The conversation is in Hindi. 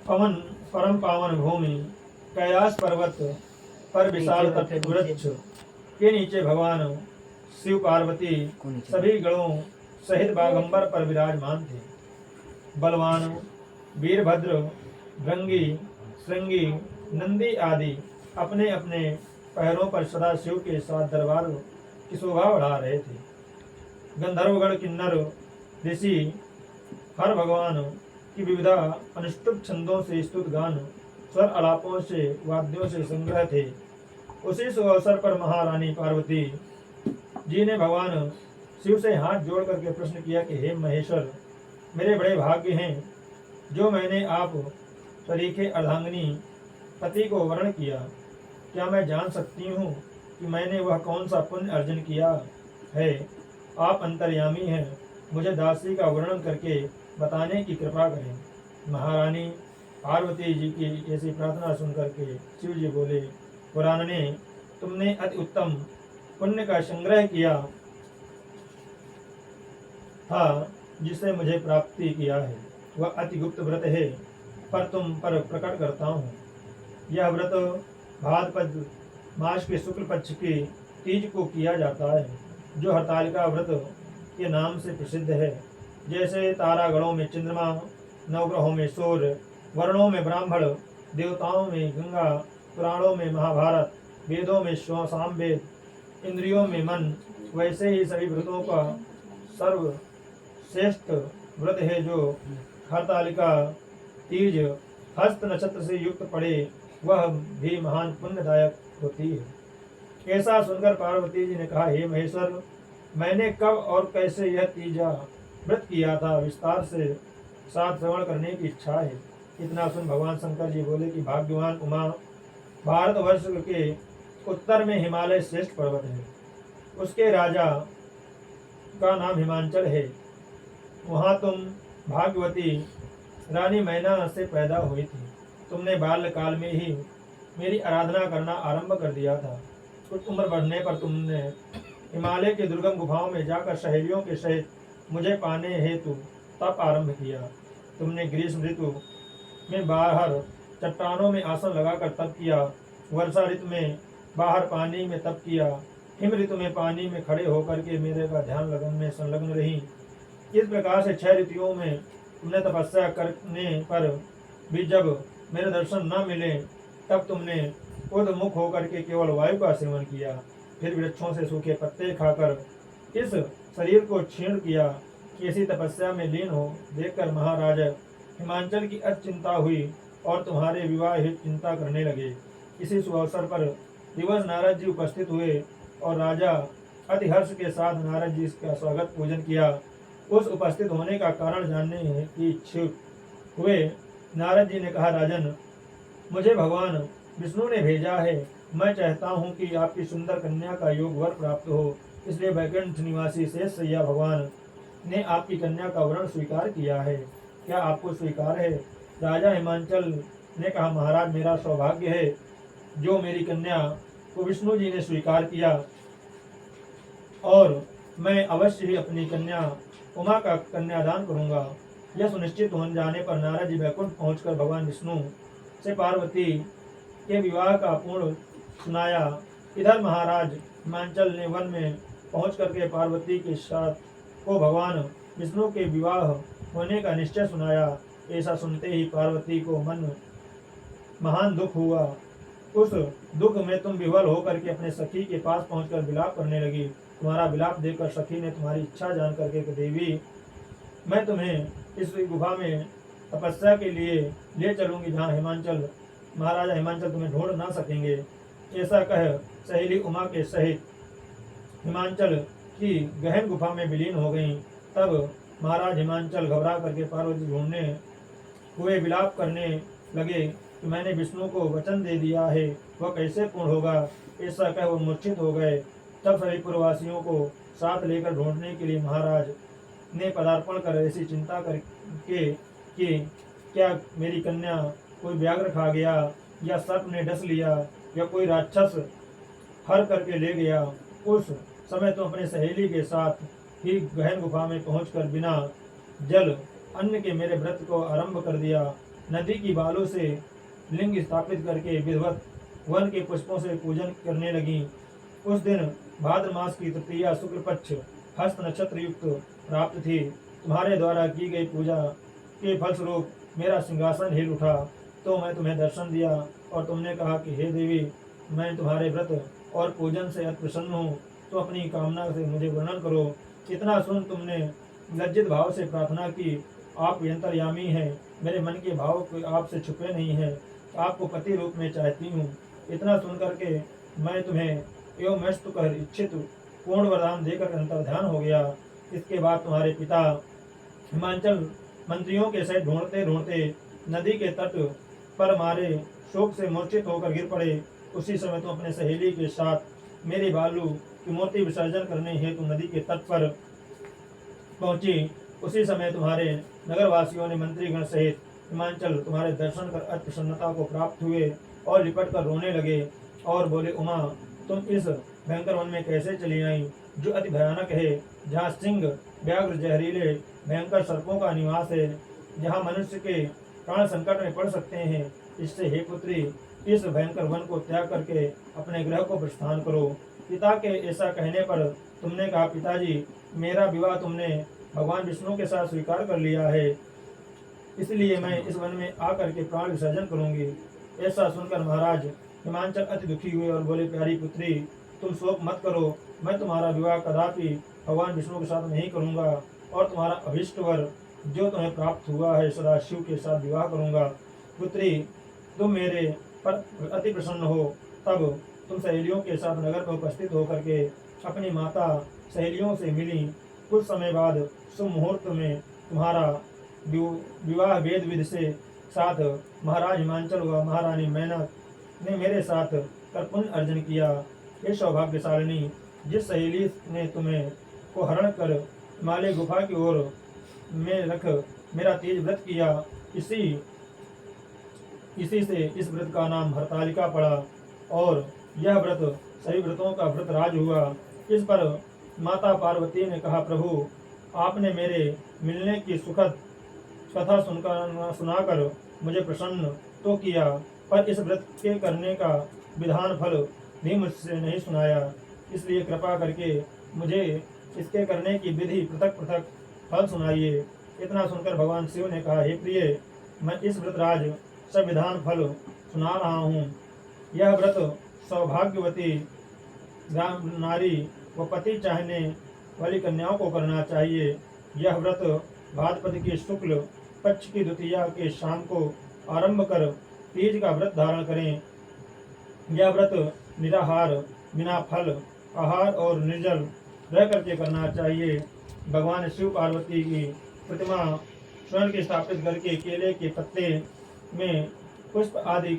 पवन परम पावन भूमि कैलाश पर्वत पर विशाल तट वृक्ष के नीचे भगवान शिव पार्वती सभी गणों सहित बागंबर पर विराजमान थे। बलवान वीरभद्र, भृंगी, श्रृंगी, नंदी आदि अपने अपने पैरों पर सदा शिव के साथ दरबार की शोभा बढ़ा रहे थे। गंधर्वगण, किन्नर, ऋषि हर भगवान की विविधा अनुष्टुप छंदों से स्तुत गान, स्वर आलापों से, वाद्यों से संग्रह थे। उसी शुभ अवसर पर महारानी पार्वती जी ने भगवान शिव से हाथ जोड़ करके प्रश्न किया कि हे महेश्वर, मेरे बड़े भाग्य हैं जो मैंने आप तरीके अर्धांगिनी पति को वर्ण किया। क्या मैं जान सकती हूँ कि मैंने वह कौन सा पुण्य अर्जन किया है? आप अंतर्यामी हैं, मुझे दासी का वर्णन करके बताने की कृपा करें। महारानी पार्वती जी की ऐसी प्रार्थना सुन करके शिव जी बोले, पुराणने, तुमने अति उत्तम पुण्य का संग्रह किया था जिसे मुझे प्राप्ति किया है। वह अति गुप्त व्रत है, पर तुम पर प्रकट करता हूँ। यह व्रत भाद्रपद मास के शुक्ल पक्ष की तीज को किया जाता है, जो हरतालिका व्रत के नाम से प्रसिद्ध है। जैसे तारागणों में चंद्रमा, नवग्रहों में सूर्य, वर्णों में ब्राह्मण, देवताओं में गंगा, पुराणों में महाभारत, वेदों में सामवेद, इंद्रियों में मन, वैसे ही सभी व्रतों का सर्वश्रेष्ठ व्रत है जो हरतालिका तीज हस्त नक्षत्र से युक्त पड़े, वह भी महान पुण्यदायक होती है। ऐसा सुनकर पार्वती जी ने कहा, हे महेश्वर, मैंने कब और कैसे यह तीजा व्रत किया था, विस्तार से साथ श्रवण करने की इच्छा है। इतना सुन भगवान शंकर जी बोले कि भाग्यवान उमा, भारतवर्ष के उत्तर में हिमालय श्रेष्ठ पर्वत है, उसके राजा का नाम हिमांचल है। वहाँ तुम भाग्यवती रानी मैना से पैदा हुई थी। तुमने बाल्यकाल में ही मेरी आराधना करना आरंभ कर दिया था। कुछ उम्र बढ़ने पर तुमने हिमालय के दुर्गम गुफाओं में जाकर सहेलियों के सहित मुझे पाने हेतु तप आरंभ किया। तुमने ग्रीष्म ऋतु में बाहर चट्टानों में आसन लगाकर तप किया, वर्षा ऋतु में बाहर पानी में तप किया, हिम ऋतु में पानी में खड़े होकर के मेरे का ध्यान लगन में संलग्न रही। इस प्रकार से 6 ऋतुओं में तुमने तपस्या करने पर भी जब मेरे दर्शन न मिले, तब तुमने उर्ध्वमुख होकर के केवल वायु का सेवन किया। फिर वृक्षों से सूखे पत्ते खाकर इस शरीर को क्षीण किया। ऐसी तपस्या में लीन हो देखकर महाराज हिमांचल की चिंता हुई और तुम्हारे विवाह हेतु चिंता करने लगे। इसी शुभ अवसर पर दिवस नारद जी उपस्थित हुए और राजा अति हर्ष के साथ नारद जी का स्वागत पूजन किया। उस उपस्थित होने का कारण जानने की इच्छुक हुए नारद जी ने कहा, राजन, मुझे भगवान विष्णु ने भेजा है। मैं चाहता हूँ कि आपकी सुंदर कन्या का योग वर प्राप्त हो, इसलिए वैकुंठ निवासी शेष सैया भगवान ने आपकी कन्या का वरण स्वीकार किया है। क्या आपको स्वीकार है? राजा हिमांचल ने कहा, महाराज, मेरा सौभाग्य है जो मेरी कन्या को विष्णु जी ने स्वीकार किया, और मैं अवश्य ही अपनी कन्या उमा का कन्यादान करूंगा। यह सुनिश्चित हो जाने पर नारद जी वैकुंठ पहुंचकर भगवान विष्णु से पार्वती के विवाह का पूर्ण सुनाया। इधर महाराज हिमांचल ने वन में पहुंच करके पार्वती के साथ को भगवान विष्णु के विवाह होने का निश्चय सुनाया। ऐसा सुनते ही पार्वती को मन महान दुख हुआ। उस दुख में तुम विह्वल होकर के अपने सखी के पास पहुंचकर विलाप करने लगी। तुम्हारा विलाप देखकर सखी ने तुम्हारी इच्छा जान करके, देवी, मैं तुम्हें इस गुफा में तपस्या के लिए ले चलूंगी जहाँ महाराजा हिमांचल तुम्हें ढूंढ ना सकेंगे। ऐसा कह सहेली उमा के सहित हिमांचल की गहन गुफा में विलीन हो गई। तब महाराज हिमांचल घबरा करके पार्वती ढूंढने हुए विलाप करने लगे कि मैंने विष्णु को वचन दे दिया है, वह कैसे पूर्ण होगा। ऐसा कह वो मूर्छित हो गए। तब सभी पूर्ववासियों को साथ लेकर ढूंढने के लिए महाराज ने पदार्पण कर ऐसी चिंता करके कि क्या मेरी कन्या कोई व्याघ्र खा गया, या सर्प ने डस लिया, या कोई राक्षस हर करके ले गया। उस समय तो अपने सहेली के साथ ही गहन गुफा में पहुंचकर बिना जल अन्न के मेरे व्रत को आरंभ कर दिया। नदी की बालू से लिंग स्थापित करके विधिवत वन के पुष्पों से पूजन करने लगी। उस दिन भाद्र मास की तृतीया शुक्ल पक्ष हस्त नक्षत्र युक्त प्राप्त थी। तुम्हारे द्वारा की गई पूजा के फलस्वरूप मेरा सिंहासन हिल उठा, तो मैं तुम्हें दर्शन दिया और तुमने कहा कि हे देवी, मैं तुम्हारे व्रत और पूजन से अति प्रसन्न हूँ, तो अपनी कामना से मुझे वर्णन करो। इतना सुन तुमने लज्जित भाव से प्रार्थना की, आप अंतर्यामी हैं, मेरे मन के भाव कोई आपसे छुपे नहीं है, आपको पति रूप में चाहती हूँ। इतना सुन करके मैं तुम्हें एवं मस्त कर इच्छित पूर्ण वरदान देकर अंतर्ध्यान हो गया। इसके बाद तुम्हारे पिता हिमांचल मंत्रियों के सहित ढूंढते ढूंढते नदी के तट पर मारे शोक से मूर्छित होकर गिर पड़े। उसी समय तुम अपने सहेली के साथ मेरी बालू की मूर्ति विसर्जन करने हेतु नदी के तट पर पहुंची। उसी समय तुम्हारे नगरवासियों ने मंत्रीगण सहित हिमांचल तुम्हारे दर्शन कर अति प्रसन्नता को प्राप्त हुए और लिपट कर रोने लगे और बोले, उमा, तुम इस भयंकर वन में कैसे चली आई, जो अति भयानक है, जहाँ सिंह, व्याघ्र, जहरीले भयंकर सर्पों का निवास है, जहाँ मनुष्य के प्राण संकट में पड़ सकते हैं। इससे हे पुत्री, इस भयंकर वन को त्याग करके अपने गृह को प्रस्थान करो। पिता के ऐसा कहने पर तुमने कहा, पिताजी, मेरा विवाह तुमने भगवान विष्णु के साथ स्वीकार कर लिया है, इसलिए मैं इस वन में आकर के प्राण विसर्जन करूंगी। ऐसा सुनकर महाराज हिमांचल अति दुखी हुए और बोले, प्यारी पुत्री, तुम शोक मत करो, मैं तुम्हारा विवाह कदापि भगवान विष्णु के साथ नहीं करूंगा और तुम्हारा अभिष्ट वर जो तुम्हें प्राप्त हुआ है सदा शिव के साथ विवाह करूंगा। पुत्री, तुम मेरे पर अति प्रसन्न हो, तब तुम सहेलियों के साथ नगर में उपस्थित होकर के अपनी माता सहेलियों से मिली। कुछ समय बाद शुभ मुहूर्त में तुम्हारा विवाह वेद विधि से साथ महाराज हिमांचल व महारानी मैनक ने मेरे साथ कर पुण्य अर्जन किया। हे सौभाग्यशालिनी, जिस सहेली ने तुम्हें को हरण कर हिमालय गुफा की ओर में रख मेरा तेज व्रत किया, इसी से इस व्रत का नाम हरतालिका पड़ा और यह व्रत सभी व्रतों का व्रत राज हुआ। इस पर माता पार्वती ने कहा, प्रभु, आपने मेरे मिलने की सुखद कथा सुनाकर मुझे प्रसन्न तो किया, पर इस व्रत के करने का विधान फल भी मुझसे नहीं सुनाया, इसलिए कृपा करके मुझे इसके करने की विधि पृथक पृथक फल सुनाइए। इतना सुनकर भगवान शिव ने कहा, हे प्रिय, मैं इस व्रत राज सब विधान फल सुना रहा हूँ। यह व्रत सौभाग्यवती ग्राम नारी व पति चाहने वाली कन्याओं को करना चाहिए। यह व्रत भाद्रपद की शुक्ल पक्ष की द्वितीया के शाम को आरंभ कर तीज का व्रत धारण करें। यह व्रत निराहार, बिना फल आहार और निर्जल रह करके करना चाहिए। भगवान शिव पार्वती की प्रतिमा स्वर्ण की स्थापित करके केले के पत्ते में पुष्प आदि